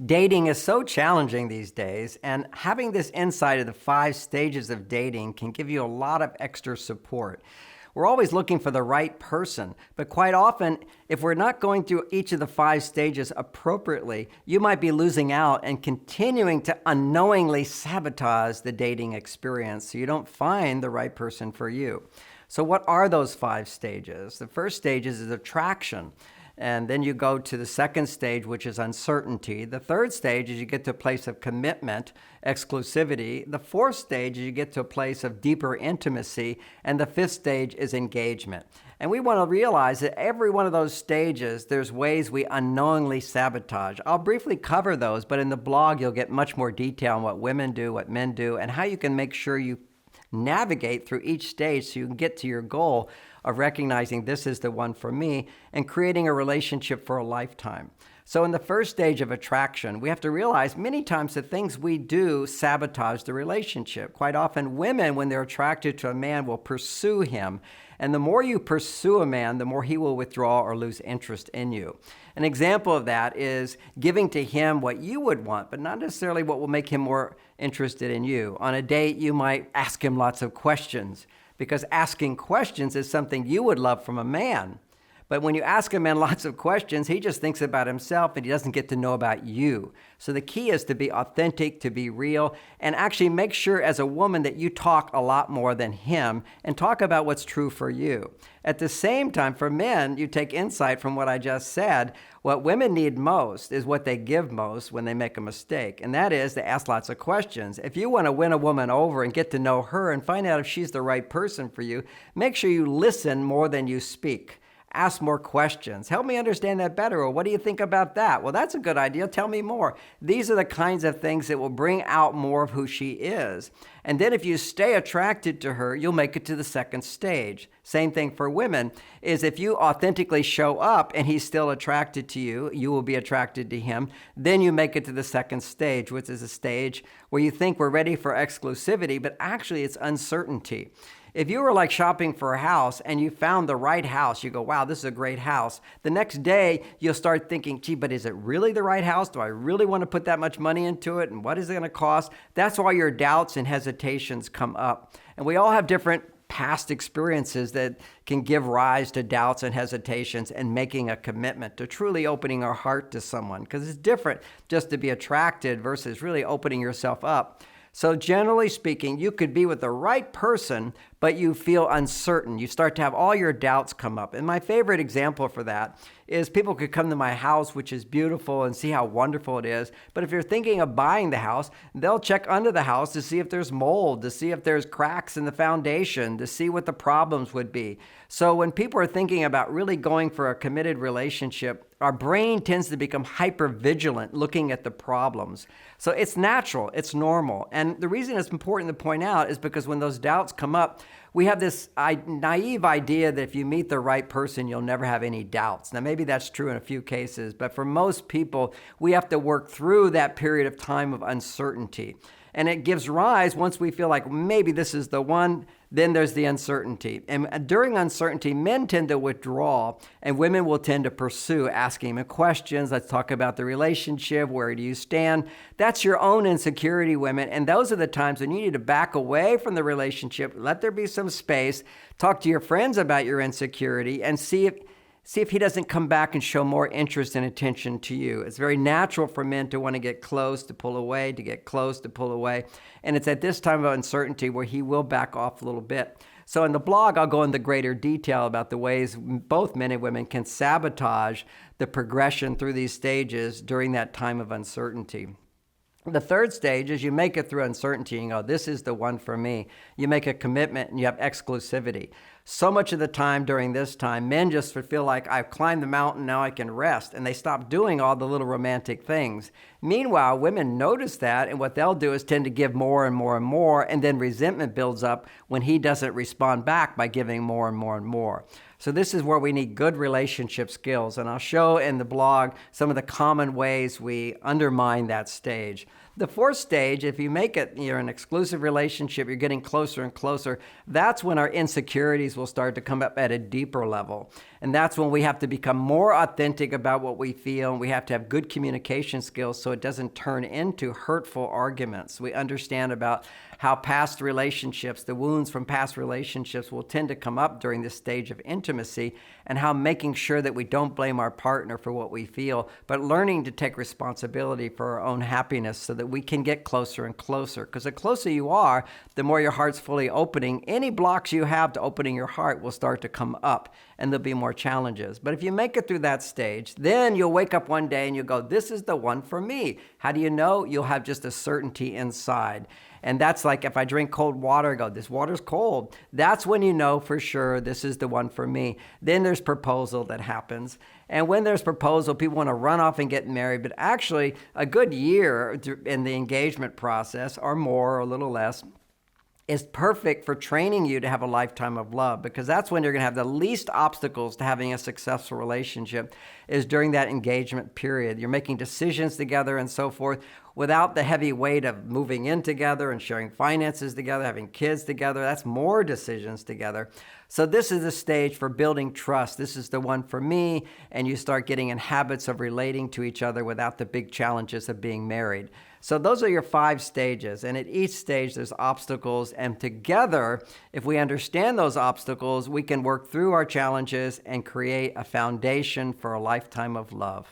Dating is so challenging these days, and having this insight of the 5 stages of dating can give you a lot of extra support. We're always looking for the right person, but quite often, if we're not going through each of the 5 stages appropriately, you might be losing out and continuing to unknowingly sabotage the dating experience so you don't find the right person for you. So, what are those 5 stages? The first stage is attraction. And then you go to the second stage, which is uncertainty. The third stage is you get to a place of commitment, exclusivity. The fourth stage is you get to a place of deeper intimacy. And the fifth stage is engagement. And we want to realize that every one of those stages, there's ways we unknowingly sabotage. I'll briefly cover those, but in the blog, you'll get much more detail on what women do, what men do, and how you can make sure you navigate through each stage so you can get to your goal of recognizing this is the one for me and creating a relationship for a lifetime. So in the first stage of attraction, we have to realize many times the things we do sabotage the relationship. Quite often women, when they're attracted to a man, will pursue him. And the more you pursue a man, the more he will withdraw or lose interest in you. An example of that is giving to him what you would want, but not necessarily what will make him more interested in you. On a date, you might ask him lots of questions because asking questions is something you would love from a man. But when you ask a man lots of questions, he just thinks about himself and he doesn't get to know about you. So the key is to be authentic, to be real, and actually make sure as a woman that you talk a lot more than him and talk about what's true for you. At the same time, for men, you take insight from what I just said. What women need most is what they give most when they make a mistake, and that is to ask lots of questions. If you want to win a woman over and get to know her and find out if she's the right person for you, make sure you listen more than you speak. Ask more questions. Help me understand that better. Or what do you think about that? Well, that's a good idea. Tell me more. These are the kinds of things that will bring out more of who she is. And then if you stay attracted to her, you'll make it to the second stage. Same thing for women, is if you authentically show up and he's still attracted to you, you will be attracted to him. Then you make it to the second stage, which is a stage where you think we're ready for exclusivity, but actually it's uncertainty. If you were like shopping for a house and you found the right house, you go, wow, this is a great house. The next day, you'll start thinking, gee, but is it really the right house? Do I really want to put that much money into it? And what is it going to cost? That's why your doubts and hesitations come up. And we all have different past experiences that can give rise to doubts and hesitations and making a commitment to truly opening our heart to someone. Because it's different just to be attracted versus really opening yourself up. So generally speaking, you could be with the right person, but you feel uncertain. You start to have all your doubts come up. And my favorite example for that is people could come to my house, which is beautiful, and see how wonderful it is. But if you're thinking of buying the house, they'll check under the house to see if there's mold, to see if there's cracks in the foundation, to see what the problems would be. So when people are thinking about really going for a committed relationship, our brain tends to become hypervigilant looking at the problems. So it's natural, it's normal. And the reason it's important to point out is because when those doubts come up, we have this naive idea that if you meet the right person, you'll never have any doubts. Now, maybe that's true in a few cases, but for most people, we have to work through that period of time of uncertainty. And it gives rise, once we feel like maybe this is the one, then there's the uncertainty. And during uncertainty, men tend to withdraw and women will tend to pursue, asking them questions. Let's talk about the relationship. Where do you stand? That's your own insecurity, women. And those are the times when you need to back away from the relationship, let there be some space, talk to your friends about your insecurity, and see if he doesn't come back and show more interest and attention to you. It's very natural for men to want to get close, to pull away, to get close, to pull away. And it's at this time of uncertainty where he will back off a little bit. So in the blog, I'll go into greater detail about the ways both men and women can sabotage the progression through these stages during that time of uncertainty. The third stage is you make it through uncertainty and go, this is the one for me. You make a commitment and you have exclusivity. So much of the time during this time, men just feel like I've climbed the mountain, now I can rest, and they stop doing all the little romantic things. Meanwhile, women notice that, and what they'll do is tend to give more and more and more, and then resentment builds up when he doesn't respond back by giving more and more and more. So this is where we need good relationship skills, and I'll show in the blog some of the common ways we undermine that stage. The fourth stage, if you make it, you're in an exclusive relationship, you're getting closer and closer, that's when our insecurities will start to come up at a deeper level. And that's when we have to become more authentic about what we feel, and we have to have good communication skills so it doesn't turn into hurtful arguments. We understand about how past relationships, the wounds from past relationships, will tend to come up during this stage of intimacy, and how making sure that we don't blame our partner for what we feel, but learning to take responsibility for our own happiness so that we can get closer and closer. Because the closer you are, the more your heart's fully opening. Any blocks you have to opening your heart will start to come up, and there'll be more challenges. But if you make it through that stage, then you'll wake up one day and you'll go, this is the one for me. How do you know? You'll have just a certainty inside. And that's like if I drink cold water, I go, this water's cold. That's when you know for sure this is the one for me. Then there's proposal that happens. And when there's proposal, people want to run off and get married. But actually, a good year in the engagement process, or more or a little less, is perfect for training you to have a lifetime of love, because that's when you're going to have the least obstacles to having a successful relationship, is during that engagement period. You're making decisions together and so forth without the heavy weight of moving in together and sharing finances together, having kids together. That's more decisions together. So this is the stage for building trust. This is the one for me, and you start getting in habits of relating to each other without the big challenges of being married. So those are your 5 stages, and at each stage there's obstacles, and together, if we understand those obstacles, we can work through our challenges and create a foundation for a lifetime of love.